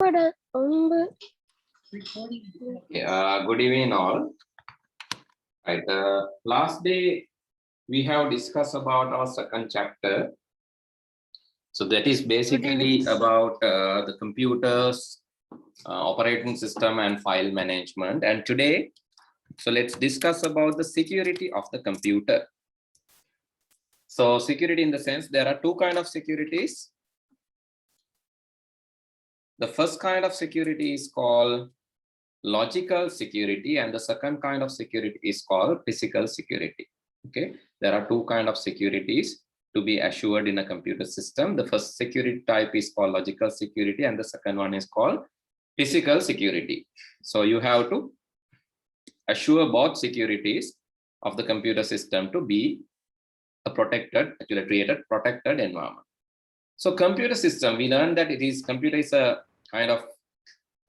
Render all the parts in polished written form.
Good evening all. Right, last day we have discussed about our second chapter. So that is basically about the computers, operating system and file management. And today, so let's discuss about the security of the computer. So security in the sense there are two kinds of securities. The first kind of security is called logical security, and the second kind of security is called physical security. Okay, there are two kinds of securities to be assured in a computer system. The first security type is called logical security, and the second one is called physical security. So you have to assure both securities of the computer system to be a protected, actually created protected environment. So computer system, we learned that computer is a kind of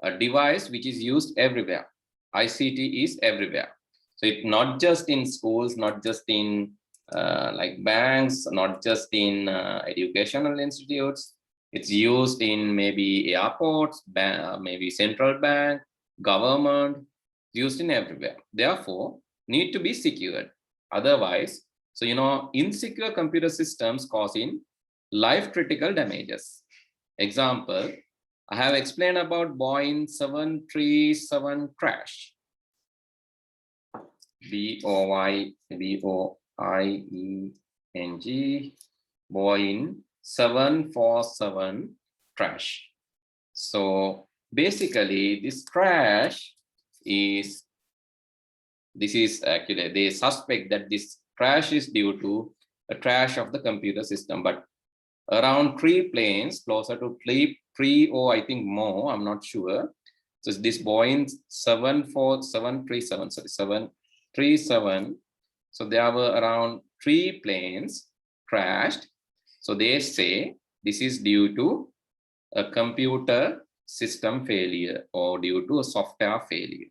a device which is used everywhere. ICT is everywhere. So it's not just in schools, not just in like banks, not just in educational institutes. It's used in maybe airports, maybe central bank, government, used in everywhere. Therefore, need to be secured. Otherwise, so insecure computer systems causing life critical damages. Example, I have explained about Boeing 737 crash. B-O-Y-B-O-I-E-N-G, Boeing 747 crash. So basically this crash is, actually, they suspect that this crash is due to a crash of the computer system, but around 3 planes, closer to 3 or I think more, I'm not sure. So this Boeing 737, so there were around 3 planes crashed. So they say this is due to a computer system failure or due to a software failure.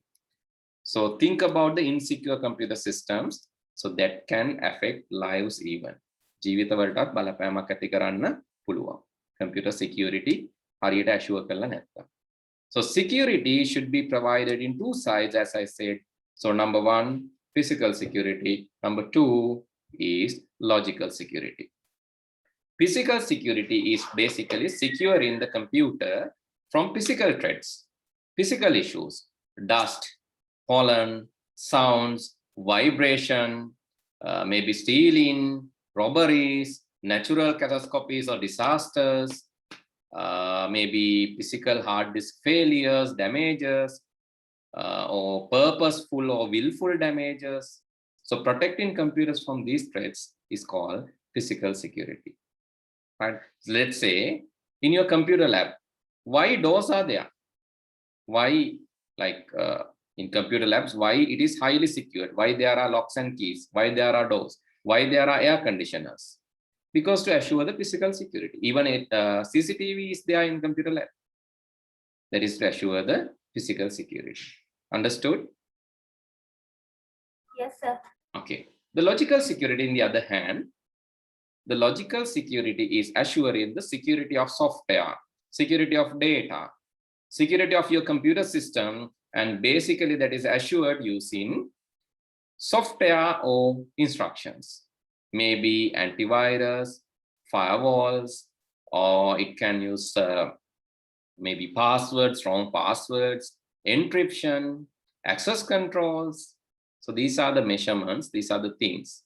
So think about the insecure computer systems, so that can affect lives even. ජීවිතවලටත් බලපෑමක් ඇති කරන්න පුළුවන්. Computer security හරියට assure කරලා නැත්නම්. So security should be provided in two sides, as I said. So number 1, physical security. Number 2 is logical security. Physical security is basically securing the computer from physical threats, physical issues, dust, pollen, sounds, vibration, maybe stealing, robberies, natural catastrophes or disasters, maybe physical hard disk failures, damages, or purposeful or willful damages. So protecting computers from these threats is called physical security. Right? So let's say in your computer lab, why doors are there? Why, like in computer labs, why it is highly secured? Why there are locks and keys? Why there are doors? Why there are air conditioners? Because to assure the physical security. Even CCTV is there in computer lab. That is to assure the physical security. Understood? Yes, sir. Okay. The logical security, on the other hand, the logical security is assuring the security of software, security of data, security of your computer system, and basically that is assured using software or instructions, maybe antivirus, firewalls, or it can use maybe passwords, strong passwords, encryption, access controls. So these are the measurements, these are the things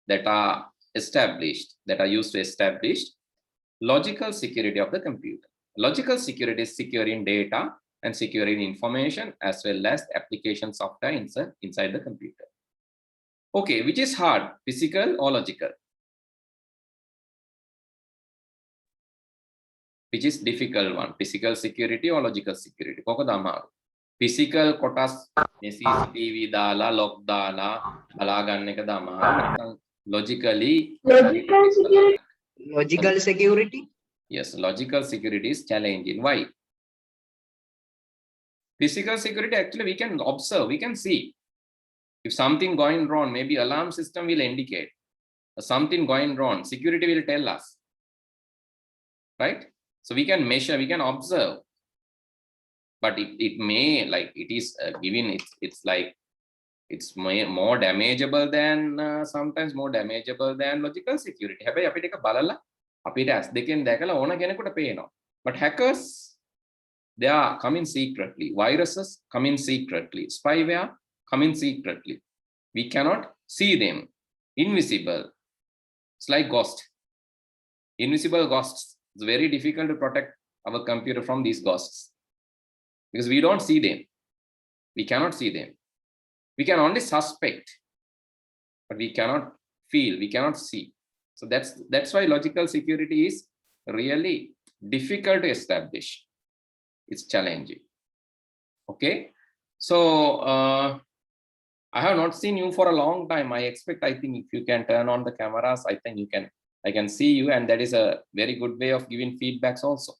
that are established, that are used to establish logical security of the computer. Logical security is securing data and securing information as well as application software inside the computer. Okay, which is hard, physical or logical? Which is difficult one, physical security or logical security? Physical කොටස් CCTV දාලා lock දාලා බලා ගන්න එක දමාරු. Logically Logical security? Yes, logical security is challenging. Why? Physical security, actually we can observe, we can see. If something going wrong, maybe alarm system will indicate. Something going wrong, security will tell us. Right? So we can measure, we can observe. but it may, like, it is given, it's like it's more damageable than sometimes more damageable than logical security. හැබැයි අපිට එක බලලා අපිට ඇස් දෙකෙන් දැකලා ඕන කෙනෙකුට පේනවා. But hackers, they are coming secretly. Viruses come in secretly. Spyware come in secretly. We cannot see them. Invisible. It's like ghost. Invisible ghosts. It's very difficult to protect our computer from these ghosts because we don't see them. We cannot see them. We can only suspect, but we cannot feel, we cannot see. So that's why logical security is really difficult to establish. It's challenging. Okay, so I have not seen you for a long time. I expect, I think if you can turn on the cameras, I think I can see you, and that is a very good way of giving feedbacks also,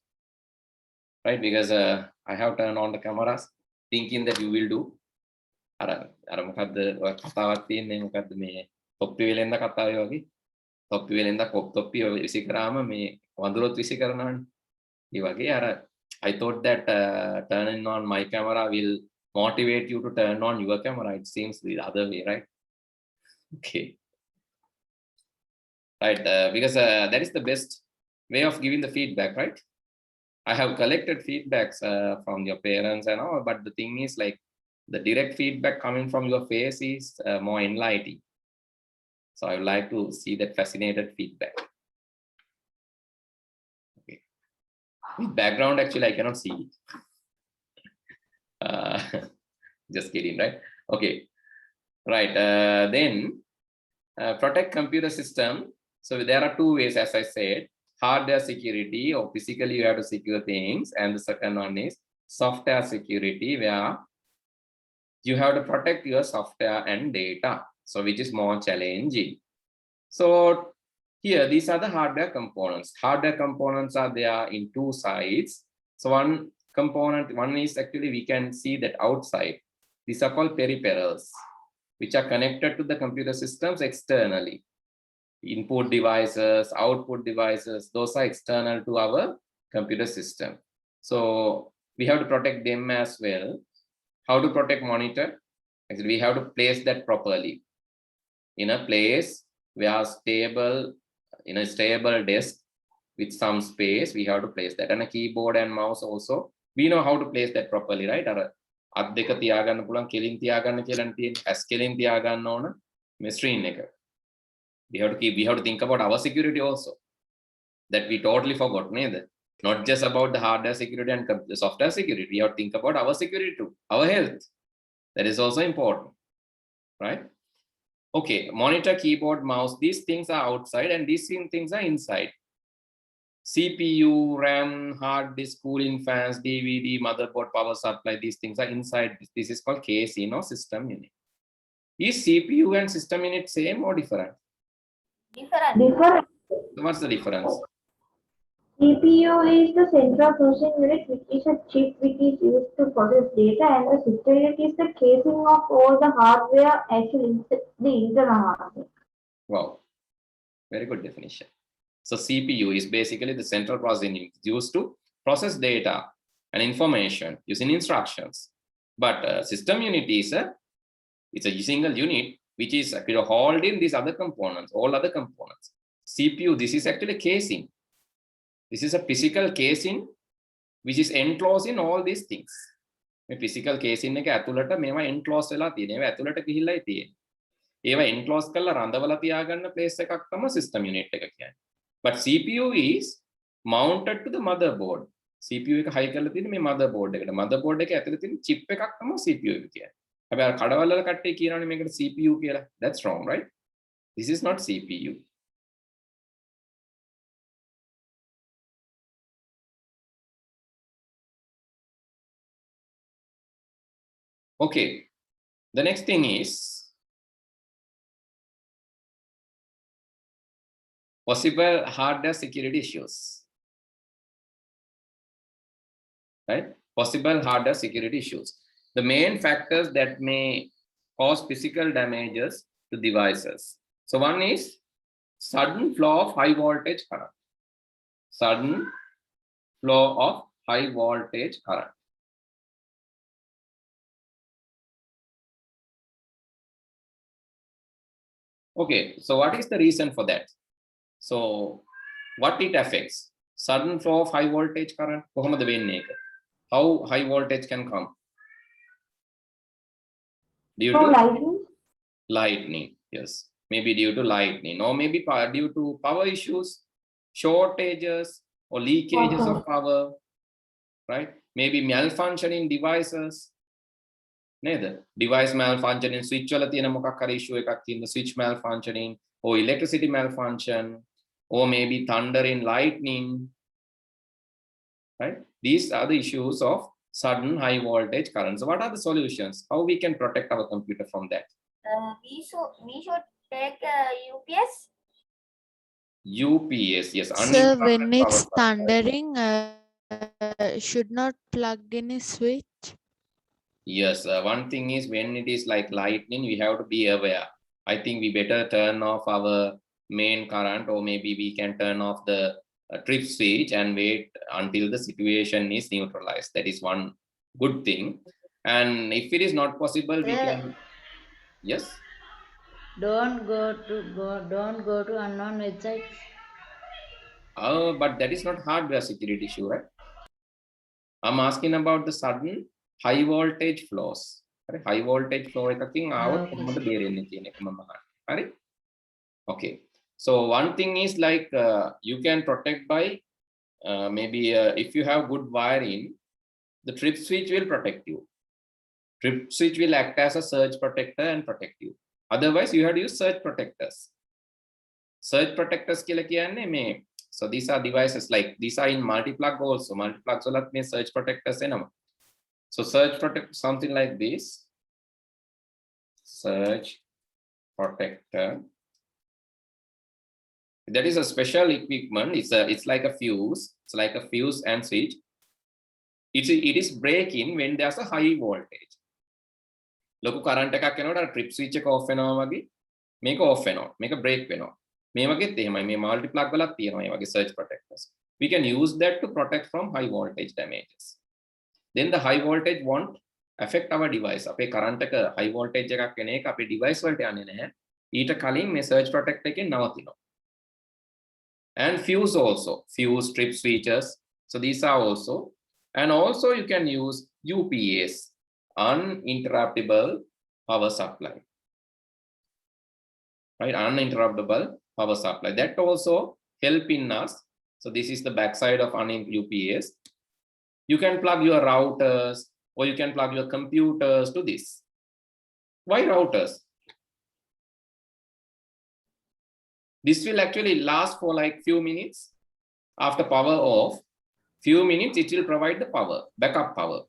right? Because I have turned on the cameras thinking that you will do. අර මොකද්ද ඔය කතාවක් තියෙන්නේ, මොකද්ද මේ තොප්පි වෙලෙන්ද කතාවේ වගේ, තොප්පි වෙලෙන්ද තොප්පි විසි කරාම මේ වඳුරොත් විසි කරනවනේ. ඒ වගේ අර I thought that turning on my camera will motivate you to turn on your camera. It seems the other way, right? Okay, right, because that is the best way of giving the feedback, right? I have collected feedbacks from your parents and all, but the thing is, like, the direct feedback coming from your face is more enlightening. So I would like to see that fascinated feedback. Okay. With background, actually, I cannot see it. Just kidding, right? Okay. Right. Then protect computer system. So there are two ways, as I said: hardware security, or physically you have to secure things, and the second one is software security, where you have to protect your software and data, so which is more challenging. So here, these are the hardware components. Hardware components are there in two sides. So one component, one is actually we can see that outside. These are called peripherals, which are connected to the computer systems externally. Input devices, output devices, those are external to our computer system. So we have to protect them as well. How to protect monitor? Actually, we have to place that properly in a place where stable, in a stable desk with some space. We have to place that, and a keyboard and mouse also. We know how to place that properly, right? අත් දෙක තියාගන්න පුළුවන්, කෙලින් තියාගන්න කියලා තියෙන, ඇස් කෙලින් තියාගන්න ඕන මේ screen එක. We have to think about our security also. That we totally forgot, neither. Not just about the hardware security and the software security. We have to think about our security too, our health. That is also important, right? Okay, monitor, keyboard, mouse, these things are outside and these things are inside. CPU, RAM, hard disk, cooling fans, DVD, motherboard, power supply, these things are inside. This is called casing or system unit. Is CPU and system unit same or different? Different. What's the difference? CPU is the central processing unit, which is a chip which is used to process data, and the system unit is the casing of all the hardware, actually the internal hardware. Wow, very good definition. So CPU is basically the central processing unit used to process data and information using instructions. But system unit is it's a single unit which is actually holding these other components, all other components. CPU, this is actually casing. This is a physical casing which is enclosed in all these things. මේ physical casing එක ඇතුළට මේවා enclosed වෙලා තියෙනවා. ඒවා ඇතුළට ගිහිල්ලායි තියෙන්නේ. ඒවා enclosed කරලා රඳවලා තියාගන්න place එකක් තමයි system unit එක කියන්නේ. But CPU is mounted to the motherboard. CPU එක high කරලා තියෙන්නේ මේ motherboard එකට. Motherboard එකේ ඇතුළේ තියෙන chip එකක් තමයි CPU එක කියන්නේ. හැබැයි අර කඩවල වල කට්ටිය කියනවානේ මේකට CPU කියලා. That's wrong, right? This is not CPU. Okay, the next thing is possible hardware security issues, right? Possible hardware security issues. The main factors that may cause physical damages to devices. So one is sudden flow of high voltage current. Sudden flow of high voltage current. Okay, so what is the reason for that? So what it affects? Sudden flow of high voltage current. How high voltage can come? Due So to lightning. lightning. Yes, maybe due to lightning, or maybe due to power issues, shortages, or leakages Okay. of power, right? Maybe malfunctioning devices. Neither device malfunctioning, switch වල තියෙන මොකක් හරි issue එකක් තියෙන, switch malfunctioning, or electricity malfunction, or maybe thunder and lightning, right? These are the issues of sudden high voltage currents. So what are the solutions? How we can protect our computer from that? We should take UPS. UPS, yes. Sir, when uninterrupted power it's supply. thundering, should not plug any switch. Yes, one thing is when it is like lightning, we have to be aware. I think we better turn off our main current, or maybe we can turn off the trip switch and wait until the situation is neutralized. That is one good thing. And if it is not possible, we Sir. can, yes. Don't go to unknown websites. But that is not hardware security issue, right? I'm asking about the sudden high voltage flows. Right? High voltage flow එකකින් ආවොත් Okay. කොහොමද බේරෙන්නේ කියන එක මම අහන්නේ. හරි? Okay. So one thing is like you can protect by maybe if you have good wiring, the trip switch will protect you. Trip switch will act as a surge protector and protect you. Otherwise, you have to use surge protectors. Surge protectors කියලා කියන්නේ මේ, so these are devices like these are in multi-plug also. Multi-plugs වලත් මේ surge protectors එනවා. So surge protect something like this. Surge protector. That is a special equipment. It's like a fuse. It's like a fuse and switch. It is breaking when there's a high voltage. ලොකු current එකක් එනකොට trip switch එක off වෙනවා වගේ මේක off වෙනවා. මේක break වෙනවා. මේ වගේත් එහෙමයි. මේ multi plug වලත් තියෙනවා මේ වගේ surge protectors. We can use that to protect from high voltage damages. Then the high voltage won't affect our device. අපේ current එක high voltage එකක් එන එක අපේ device වලට යන්නේ නැහැ. ඊට කලින් මේ surge protector එකෙන් නවතිනවා. And fuse also, fuse, trip switches. So these are also, and also you can use UPS, uninterruptible power supply, right? Uninterruptible power supply, that also help in us. So this is the backside of UPS. You can plug your routers, or you can plug your computers to this. Why routers? This will actually last for like few minutes. After power off, few minutes it will provide the power, backup power.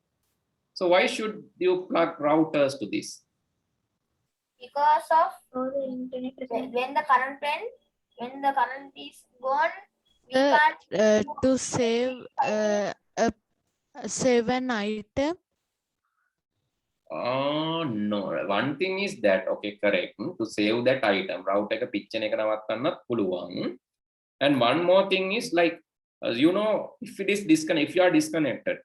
So why should you plug routers to this? Because of So the internet. when the current is gone, we Uh, can't To save an item. No, one thing is that, okay, correct, to save that item, router එක පිච්චෙන එක නවත්තන්නත් පුළුවන්. And one more thing is like, you know, if it is if you are disconnected,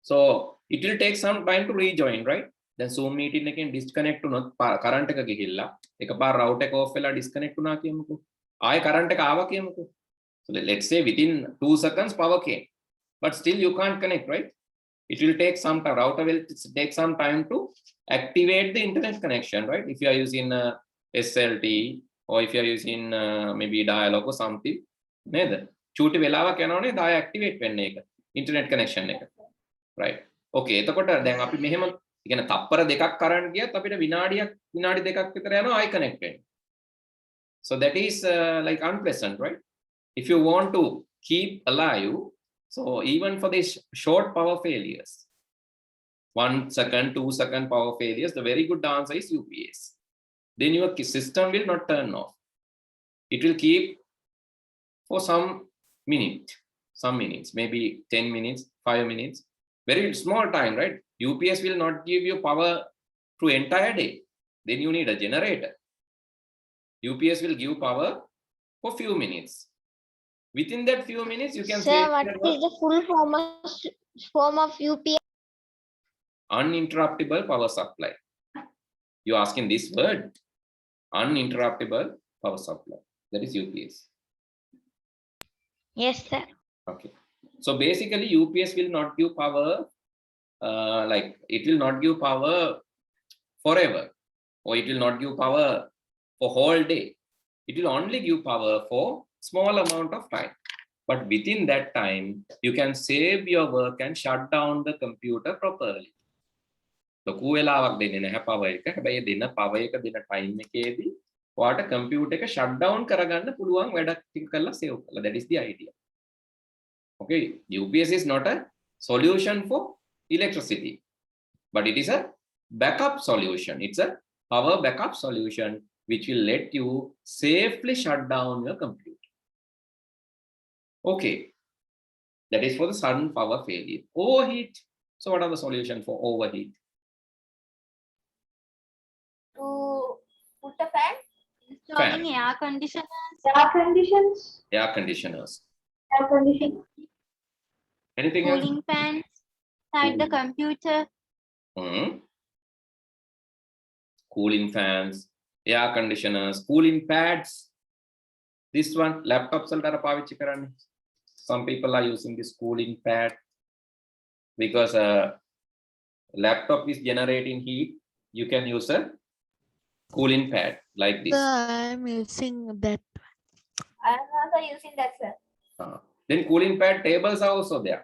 so it will take some time to rejoin, right? Then Zoom meeting එකෙන් disconnect වුණොත් current එක ගිහිල්ලා එකපාර router එක off වෙලා disconnect වුණා කියමුකෝ. ආයෙ current එක ආවා කියමුකෝ. So let's say within 2 seconds power came, but still you can't connect, right? It will take some time. Router will take some time to activate the internet connection, right? If you are using SLT, or if you are using maybe Dialog or something, නේද? චූටි වෙලාවක් යනවනේ දාය activate වෙන්නේ එක internet connection එක, right? Okay, එතකොට දැන් අපි මෙහෙම කියන්නේ තප්පර දෙකක් කරන්ට් ගියත් අපිට විනාඩි දෙකක් විතර යනවා ආයි connect වෙන්න. So that is like unpleasant, right? If you want to keep alive, so even for these short power failures, 1 second, 2 second power failures, the very good answer is UPS. Then your system will not turn off. It will keep for some minutes, maybe 10 minutes, 5 minutes, very small time, right? UPS will not give you power to entire day. Then you need a generator. UPS will give power for few minutes. Within that few minutes, you can Sir, say what is the full form of UPS? uninterruptible power supply. You asking this word? Uninterruptible power supply. That is UPS. Yes, sir. Okay. So basically, UPS will not give power, like it will not give power forever, or it will not give power for whole day. It will only give power for small amount of time. But within that time, you can save your work and shut down the computer properly. ලොකු වෙලාවක් දෙන්නේ නැහැ power එක. හැබැයි දෙන power එක දෙන time එකේදී ඔයාට computer එක shut down කරගන්න පුළුවන් වැඩක් ටික කරලා save කරලා. That is the idea. Okay, UPS is not a solution for electricity, but it is a backup solution. It's a power backup solution which will let you safely shut down your computer. Okay, that is for the sudden power failure. Overheat. So what are the solutions for overheat? To put a fan. Installing air conditioners. Air conditions. Air conditioners. Air condition. Anything else? Cooling fans inside the computer. Cooling fans, air conditioners, cooling pads. This one, laptops වලට පාවිච්චි කරන්නේ. Some people are using this cooling pad because a laptop is generating heat. You can use a cooling pad like this. So I'm using that. I am also using that, sir. Then cooling pad tables are also there.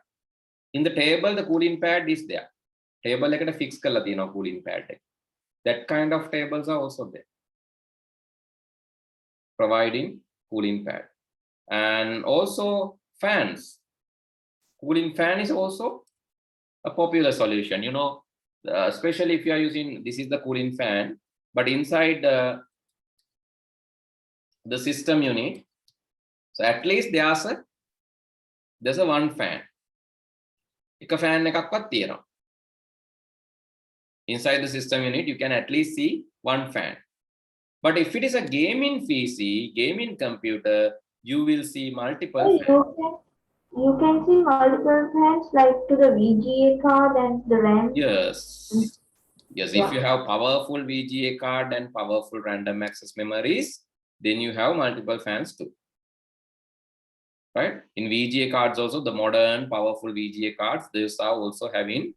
In the table, the cooling pad is there. Table එකට fix කරලා තියෙනවා cooling pad එක. That kind of tables are also there, providing cooling pad. And also fans. Cooling fan is also a popular solution. You know, especially if you are using, this is the cooling fan, but inside the system unit, so at least there's a one fan. එක fan එකක්වත් තියෙනවා. Inside the system unit, you can at least see one fan. But if it is a gaming PC, gaming computer, you will see multiple fans. You can see multiple fans like to the VGA card and the RAM. Yes. Yes, Yeah. if you have powerful VGA card and powerful random access memories, then you have multiple fans too. Right? In VGA cards also, the modern powerful VGA cards, those are also having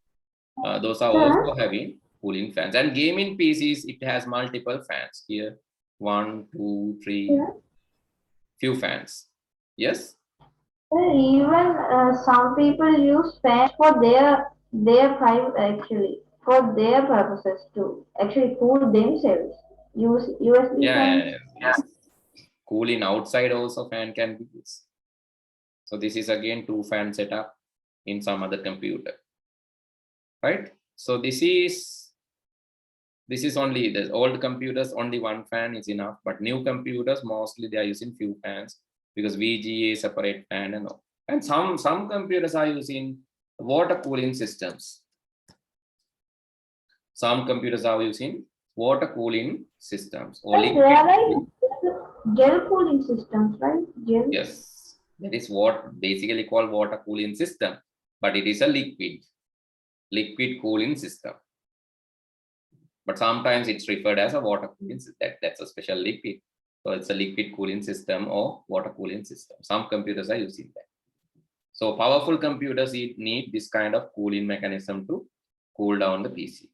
cooling fans. And gaming PCs, it has multiple fans here. 1, 2, 3, few fans. Yes? Even some people use fans for their private, actually, for their purposes to actually cool themselves. Use USB fans. Yes. Cooling outside also fan can be used. So this is again 2 fan setup in some other computer. Right? So this is only the old computers, only 1 fan is enough, but new computers mostly they are using few fans because VGA separate fan and all. And some computers are using water cooling systems. Some computers are using water cooling systems or Like liquid. they are like gel cooling systems, right? Gel. Yes, that is what basically called water cooling system, but it is a liquid cooling system. But sometimes it's referred as a water cooling system. That's a special liquid. So it's a liquid cooling system or water cooling system. Some computers are using that. So powerful computers need this kind of cooling mechanism to cool down the PC.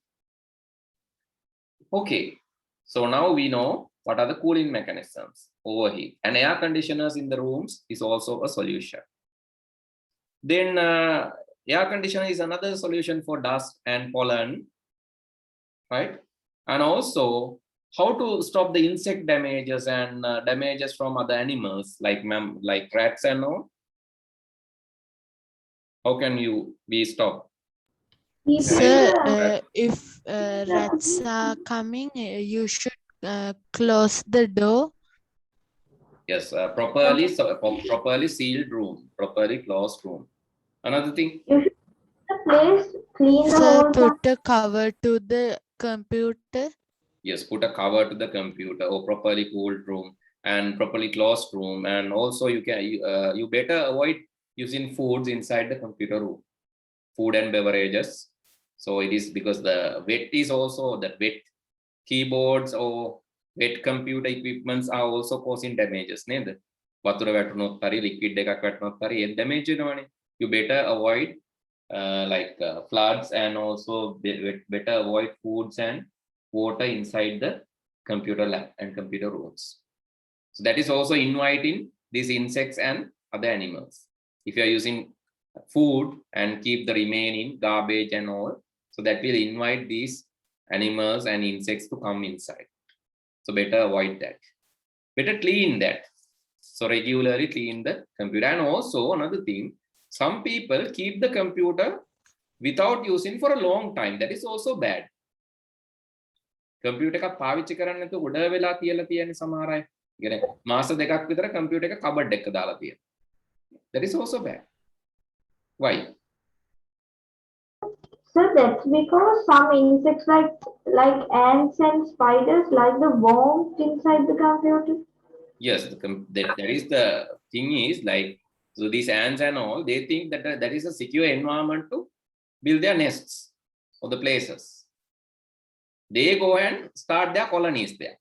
Okay, so now we know what are the cooling mechanisms. Overheat. And air conditioners in the rooms is also a solution. Then air conditioner is another solution for dust and pollen, right? And also how to stop the insect damages and damages from other animals like rats and all. How can we stop? Sir, if rats are coming, you should close the door. Yes, properly sealed room, properly closed room. Another thing. You should the place clean the Sir, whole time. put a cover to the computer. Yes, put a cover to the computer or properly cooled room and properly closed room. And also you better avoid using foods inside the computer room, food and beverages. So it is because the wet is also that wet keyboards or wet computer equipments are also causing damages. වතුර වැටුනොත් හරි liquid එකක් වැටුනොත් හරි ඒ damage වෙනවනේ. You better avoid floods, and also better avoid foods and water inside the computer lab and computer rooms. So that is also inviting these insects and other animals. If you are using food and keep the remaining garbage and all, so that will invite these animals and insects to come inside. So better avoid that. Better clean that. So regularly clean the computer. And also another thing, some people keep the computer without using for a long time. That is also bad. Computer එකක් පාවිච්චි කරන්නේ නැතුව උඩ වෙලා තියලා තියෙන සමහර අය. කියන්නේ මාස දෙකක් විතර computer එක කබඩ් එක දාලා තියෙනවා. That is also bad. Why? So that's because some insects like ants and spiders like the worms inside the computer. Yes, that is the thing is like, so these ants and all, they think that that is a secure environment to build their nests or the places. They go and start their colonies there.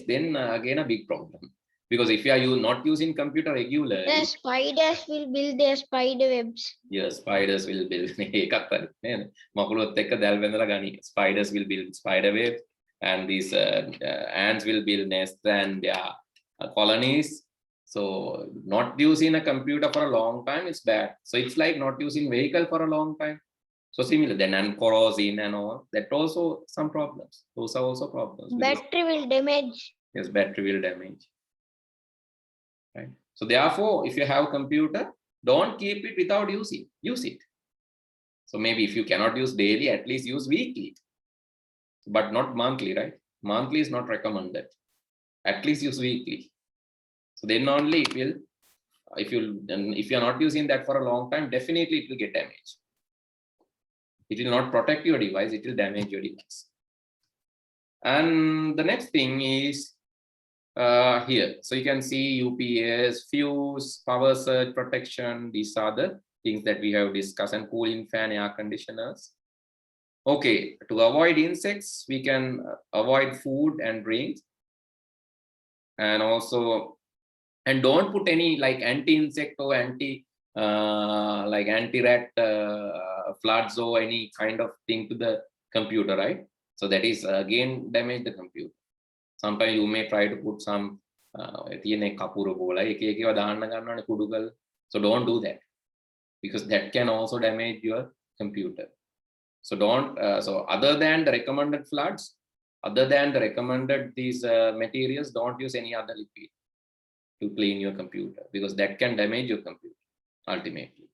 Then again a big problem. Because if you are not using computer regularly, The spiders will build their spider webs. yes, spiders will build. Spiders will build spider webs, and these ants will build nests and their colonies. So not using a computer for a long time is bad. So it's like not using vehicle for a long time. So similar, then and corrosion and all, that also some problems. Those are also problems. Battery will damage. Yes, battery will damage. Right. So therefore, if you have computer, don't keep it without using. Use it. So maybe if you cannot use daily, at least use weekly, but not monthly, right? Monthly is not recommended. At least use weekly. So then only it will. If you are not using that for a long time, definitely it will get damaged. It will not protect your device. It will damage your device. And the next thing is here. So you can see UPS, fuse, power surge protection. These are the things that we have discussed, and cooling fan, air conditioners. Okay, to avoid insects, we can avoid food and drinks. And also, and don't put any like anti-insect or anti-rat floods or any kind of thing to the computer, right? So that is again damage the computer. Sometimes you may try to put some so don't do that, because that can also damage your computer. So don't so other than the recommended floods, other than the recommended these materials, don't use any other liquid to clean your computer, because that can damage your computer ultimately.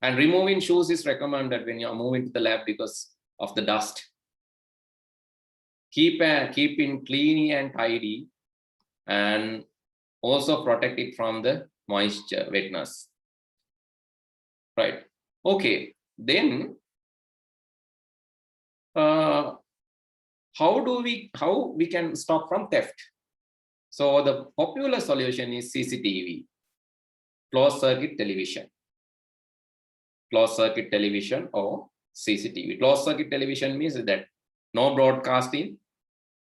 And removing shoes is recommended when you are moving to the lab because of the dust. Keep it clean and tidy, and also protect it from the moisture, wetness. Right. Okay. Then how we can stop from theft? So the popular solution is CCTV, closed circuit television. Closed circuit television or CCTV. Closed circuit television means that no broadcasting,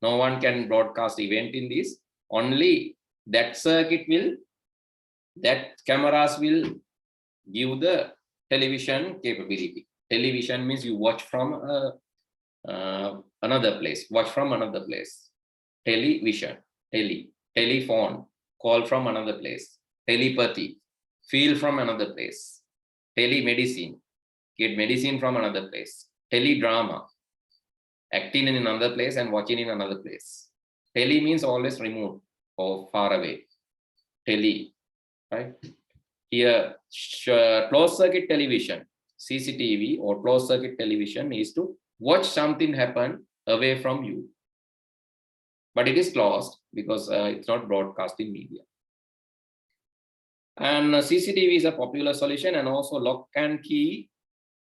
no one can broadcast event in this. Only that circuit will, that cameras will give the television capability. Television means you watch from another place. Watch from another place. Television, telephone, call from another place. Telepathy, feel from another place. Telemedicine, get medicine from another place. Teledrama, acting in another place and watching in another place. Tele means always remote or far away. Tele, right? Here, closed circuit television, CCTV or closed circuit television is to watch something happen away from you. But it is closed because it's not broadcasting media. And CCTV is a popular solution, and also lock and key,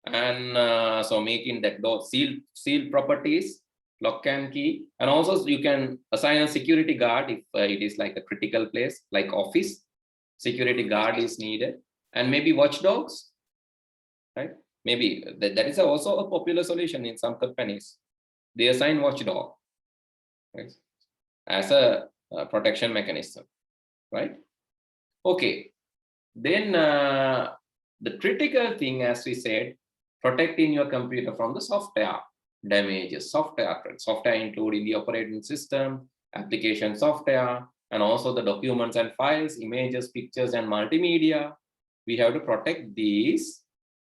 and so making that door sealed properties, lock and key, and also you can assign a security guard if it is like a critical place, like office. Security guard is needed, and maybe watchdogs, right? Maybe that is also a popular solution in some companies. They assign watchdog, right? As a protection mechanism, right? Okay, then the critical thing, as we said, protecting your computer from the software damages, software threats. Software including the operating system, application software, and also the documents and files, images, pictures, and multimedia. We have to protect these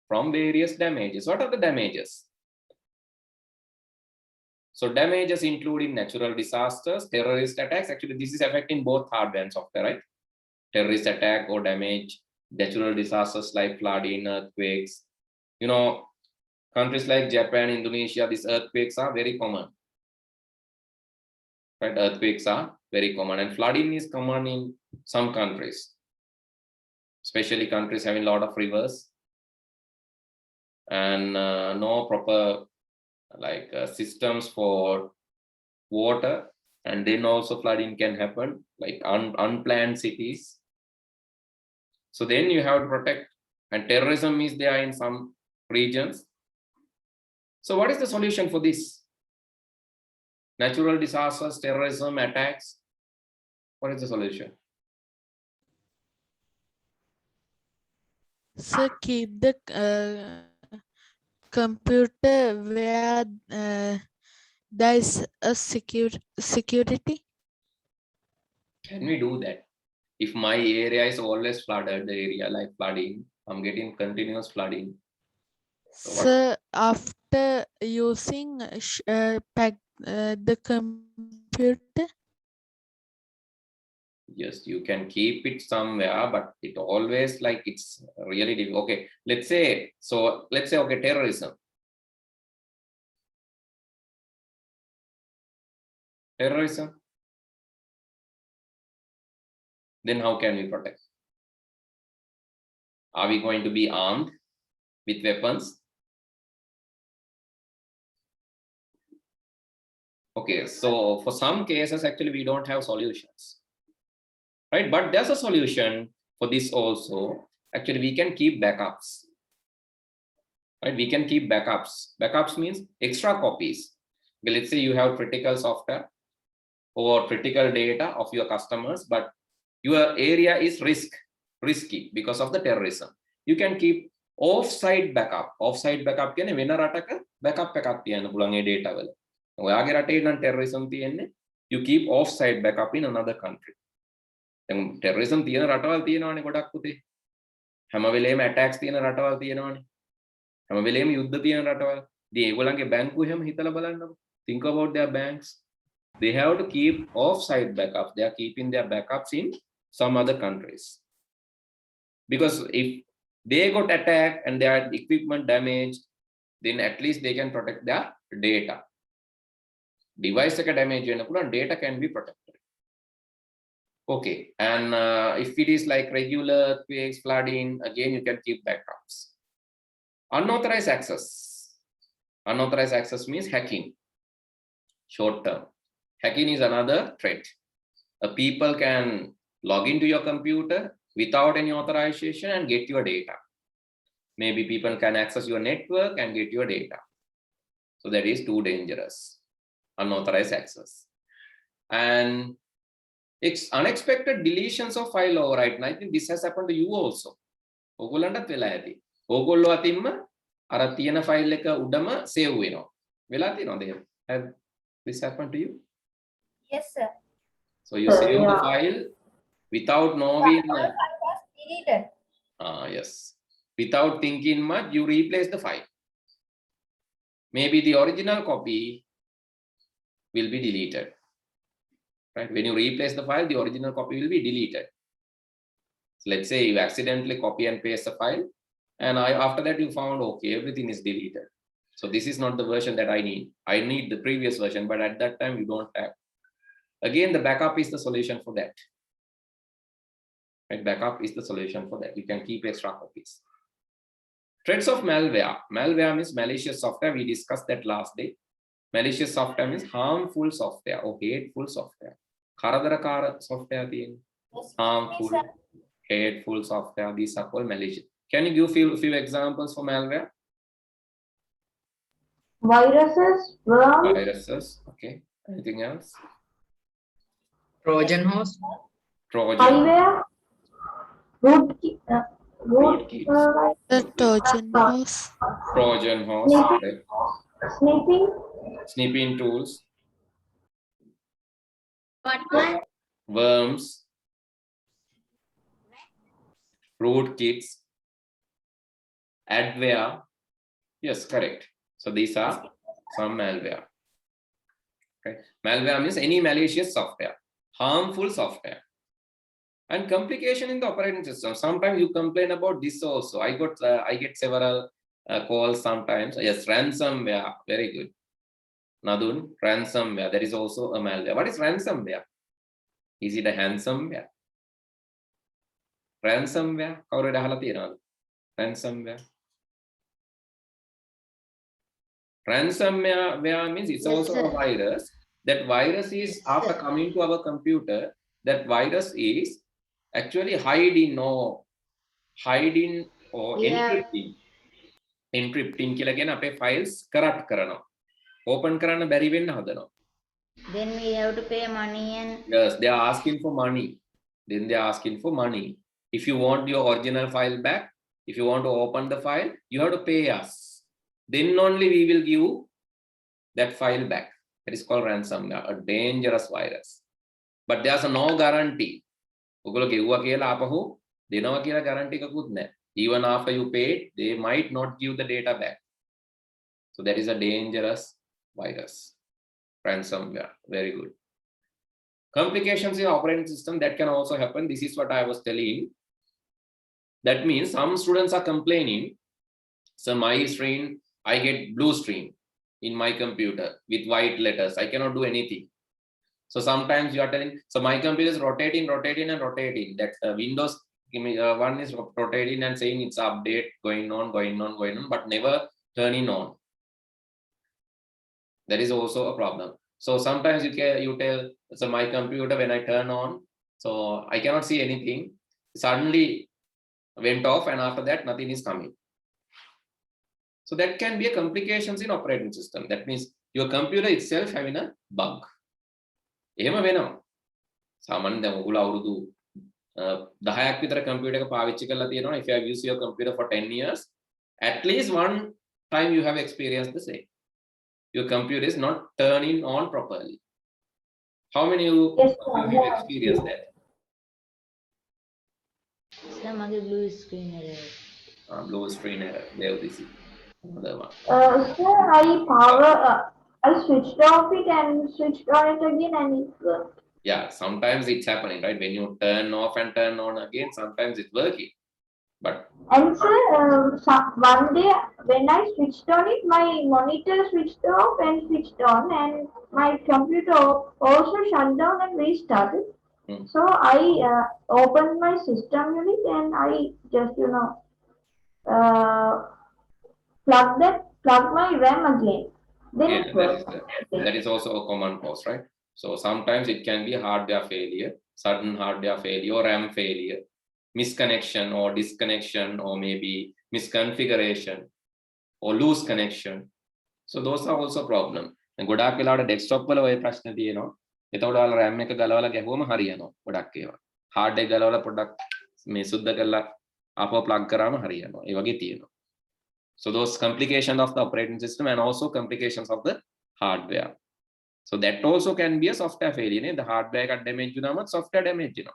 from various damages. What are the damages? So damages including natural disasters, terrorist attacks. Actually, this is affecting both hardware and software, right? Terrorist attack or damage, natural disasters like flooding, earthquakes. You know, countries like Japan, Indonesia, these earthquakes are very common. Right? Earthquakes are very common, and flooding is common in some countries, especially countries having a lot of rivers and no proper systems for water, and then also flooding can happen, like unplanned cities. So then you have to protect, and terrorism is there in some regions. So what is the solution for this? Natural disasters, terrorism, attacks. What is the solution? So keep the computer where there is a security. Can we do that? If my area is always flooded, the area like flooding, I'm getting continuous flooding. So after using the computer, Yes, you can keep it somewhere, but it always like it's really difficult. Okay, let's say okay, terrorism. Terrorism. Then how can we protect? Are we going to be armed with weapons? Okay, so for some cases, actually, we don't have solutions, right? But there's a solution for this also. Actually, we can keep backups, right? We can keep backups. Backups means extra copies. Okay, let's say you have critical software or critical data of your customers, but your area is risky because of the terrorism. You can keep off-site backup. Off-site backup කියන්නේ වෙන රටක backup එකක් තියන්න පුළුවන් ඒ data වල. ඔයාගේ රටේ නම් terrorism තියෙන්නේ, you keep off-site backup in another country. දැන් terrorism තියෙන රටවල් තියෙනවානේ ගොඩක් පුතේ. හැම වෙලේම attacks තියෙන රටවල් තියෙනවානේ. හැම වෙලේම යුද්ධ තියෙන රටවල්. ඉතින් ඒගොල්ලන්ගේ බැංකුව එහෙම හිතලා බලන්නකො. Think about their banks. They have to keep off-site backups. They are keeping their backups in some other countries. Because if they got attacked and their equipment damaged, then at least they can protect their data. Device damage, data can be protected. Okay, and if it is like regular earthquakes, flooding, again you can keep backups. Unauthorized access. Unauthorized access means hacking. Short term. Hacking is another threat. People can log into your computer without any authorization and get your data. Maybe people can access your network and get your data. So that is too dangerous. Unauthorized access. And it's unexpected deletions of file overwrite. And I think this has happened to you also. ඔගොල්ලන්ටත් වෙලා ඇති. ඕගොල්ලෝ අතින්ම අර තියෙන file එක උඩම save වෙනවා. වෙලා තියෙනවද එහෙම? Have this happened to you? Yes, sir. So you save the file without knowing. One file was deleted. Yes. Without thinking much, you replace the file. Maybe the original copy will be deleted. Right? When you replace the file, the original copy will be deleted. So let's say you accidentally copy and paste the file, and after that you found, okay, everything is deleted. So this is not the version that I need. I need the previous version, but at that time you don't have. Again, the backup is the solution for that. Right? Backup is the solution for that. You can keep extra copies. Threats of malware. Malware means malicious software. We discussed that last day. Malicious software means harmful software or hateful software. Karadharakara software තියෙන්නේ. Yes, Harmful, sir. hateful software. These are called malicious. Can you give few examples for malware? Viruses, worms, Viruses. Okay. Anything else? Trojan horse. Trojan, spyware, rootkit, rootkits, The Trojan horse. Trojan horse, Sniffing. correct. sniffing, Snipping tools, What one? worms, rootkits, adware. Yes, correct. So these are some malware. Okay. Malware means any malicious software, harmful software. And complication in the operating system. Sometimes you complain about this also. I get several calls sometimes. Yes, ransomware. Very good. Nadun, ransomware. There is also a malware. What is ransomware? Is it a handsomeware? Ransomware? කවුරුද අහලා තියෙනවද? Ransomware. Ransomware means it's also a virus. That virus is after coming to our computer. That virus is actually hiding or Yeah. encrypting කියලා කියන අපේ files corrupt කරනවා. Open කරන්න බැරි වෙන්න හදනවා. Then we have to pay money and Yes, they are asking for money. Then they are asking for money. If you want your original file back, if you want to open the file, you have to pay us. Then only we will give that file back. That is called ransomware, a dangerous virus. But there's no guarantee. ඔගොල්ලෝ ගෙව්වා කියලා ආපහු දෙනවා කියලා guarantee එකකුත් නැහැ. Even after you paid, they might not give the data back. So that is a dangerous virus. Ransomware. Very good. Complications in operating system that can also happen. This is what I was telling. That means some students are complaining. So my screen, I get blue screen in my computer with white letters. I cannot do anything. So sometimes you are telling, so my computer is rotating. That Windows one is rotating and saying it's update going on, but never turning on. That is also a problem. So sometimes you tell, so my computer when I turn on, so I cannot see anything. Suddenly went off and after that nothing is coming. So that can be a complications in operating system. That means your computer itself having a bug. එහෙම වෙනවා. සාමාන්‍යයෙන් දැන් ඔයගොල්ලෝ අවුරුදු 10ක් විතර computer එක පාවිච්චි කරලා තියෙනවා. If you have used your computer for 10 years, at least one time you have experienced the same. Your computer is not turning on properly. How many of you have experienced that? sir, mage blue screen error. Blue screen error. There this is another one. sir, I switched off it and switched on it again and it worked. Yeah, sometimes it's happening, right? When you turn off and turn on again, sometimes it's working. But And sir, one day when I switched on it, my monitor switched off and switched on, and my computer also shut down and restarted. So I opened my system unit and I just plug my RAM again. Then yeah, it worked. that is also a common cause, right? So sometimes it can be hardware failure, sudden hardware failure, or RAM failure, misconnection or disconnection, or maybe misconfiguration or loose connection. So those are also problem. And ගොඩාක් වෙලාවට desktop වල ඔය ප්‍රශ්න තියෙනවා. එතකොට ඔයාලා RAM එක ගලවලා ගැහුවම හරියනවා. ගොඩක් ඒවා. hard එක ගලවලා පොඩ්ඩක් මේ සුද්ධ කරලා ආපහු plug කරාම හරියනවා. ඒ වගේ තියෙනවා. So those complications of the operating system and also complications of the hardware. So that also can be a software failure. The hardware got damage වුණාම software damage වෙනවා.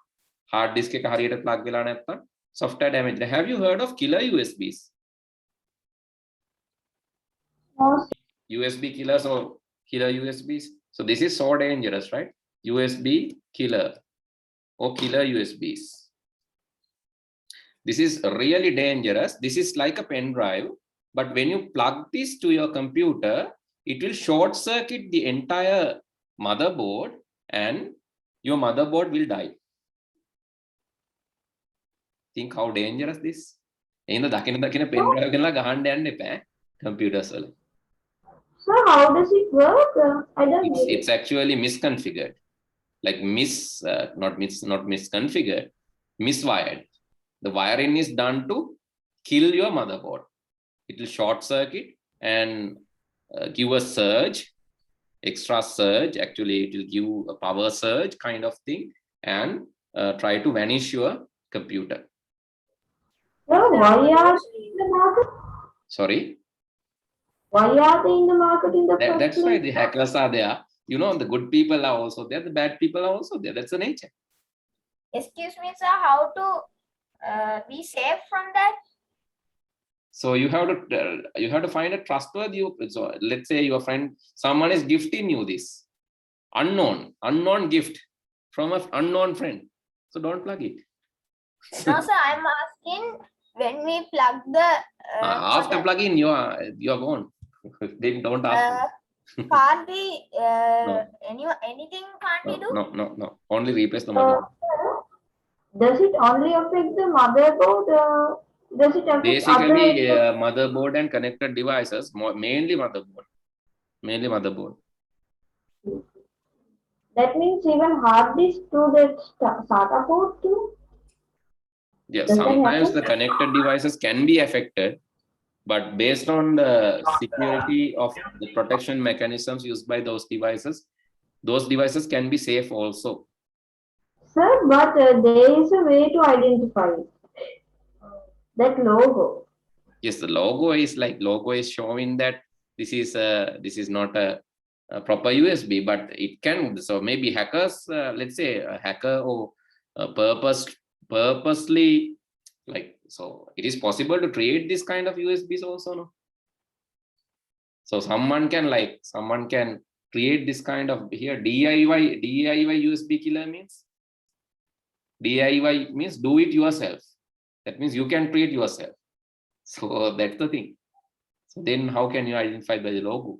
Hard disk එක හරියට plug වෙලා නැත්නම් software damage. Have you heard of killer USBs? USB killers or killer USBs? So this is so dangerous, right? USB killer or killer USBs. This is really dangerous. This is like a pen drive, but when you plug this to your computer, it will short circuit the entire motherboard and your motherboard will die. Think how dangerous this. එහෙනම් දකින pen drive එකලා ගහන්න යන්න එපා computers වල. So how does it work? I don't know. It's actually misconfigured. Like not misconfigured, miswired. The wiring is done to kill your motherboard. It will short circuit and give a surge extra surge. Actually, it will give a power surge kind of thing and try to vanish your computer. Sir, why are they in the market? Sorry. Why are they in the market in the first That's why place? the hackers are there. You know, the good people are also there. The bad people are also there. That's the nature. Excuse me, sir. How to be safe from that? So you have to find a trustworthy. So let's say your friend, someone is gifting you this unknown gift from an unknown friend. So don't plug it. No, sir. I'm asking when we plug the After plugging, you are gone. Then don't ask. can't we No. anything can't we do? No. Only replace the motherboard. Does it only affect the motherboard? Does it affect Basically, other? motherboard and connected devices, mainly motherboard. Mainly motherboard. That means even hard disk to that SATA port too? Yeah, Does that sometimes happen? the connected devices can be affected, but based on the security of the protection mechanisms used by those devices can be safe also. Sir, but there is a way to identify it. That logo. Yes, the logo is showing that this is not a proper USB, but it can. So maybe hackers, let's say a hacker or purposely, like, so it is possible to create this kind of USBs also, no? So someone can create this kind of here DIY USB killer means DIY means do it yourself. That means you can create yourself. So that's the thing. So then how can you identify by the logo?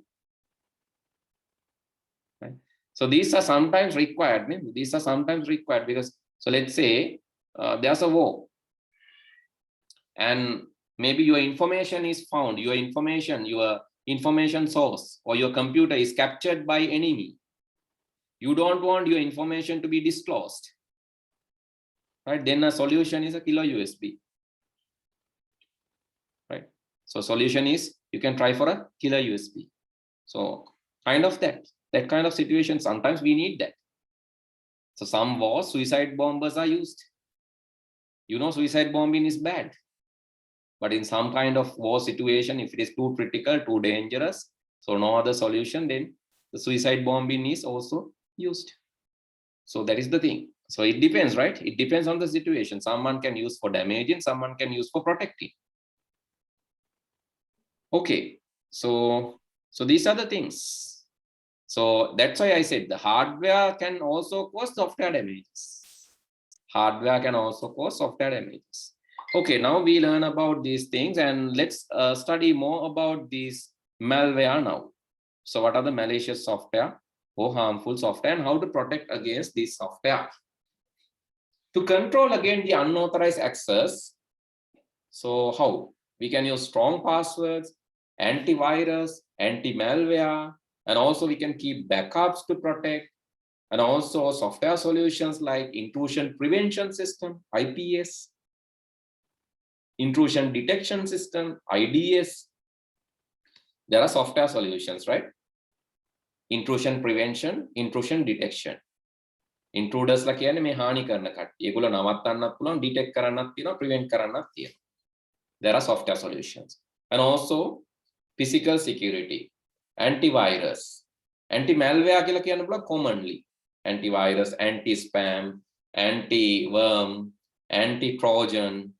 Right? So these are sometimes required. Because, so let's say there's a war and maybe your information is found, your information source or your computer is captured by enemy. You don't want your information to be disclosed. Right? Then a solution is a killer USB. Right? So solution is you can try for a killer USB. So kind of that kind of situation, sometimes we need that. So some wars, suicide bombers are used. You know, suicide bombing is bad. But in some kind of war situation, if it is too critical, too dangerous, so no other solution, then the suicide bombing is also used. So that is the thing. So it depends, right? It depends on the situation. Someone can use for damaging, someone can use for protecting. Okay, so these are the things. So that's why I said the hardware can also cause software damages. Hardware can also cause software damages. Okay, now we learn about these things and let's study more about these malware now. So what are the malicious software or harmful software and how to protect against this software? To control against the unauthorized access, so how? We can use strong passwords, antivirus, anti-malware, and also we can keep backups to protect, and also software solutions like intrusion prevention system, IPS, intrusion detection system, IDS. There are software solutions, right? Intrusion prevention, intrusion detection. Intruders la කියන්නේ මේ හානි කරන කට්ටිය. ඒගොල්ලෝ නවත්තන්නත් පුළුවන්, detect කරන්නත් තියෙනවා, prevent කරන්නත් තියෙනවා. There are software solutions. And also physical security, antivirus, anti-malware කියලා කියන්න පුළුවන් commonly. Antivirus, anti-spam, anti-worm, anti-trojan,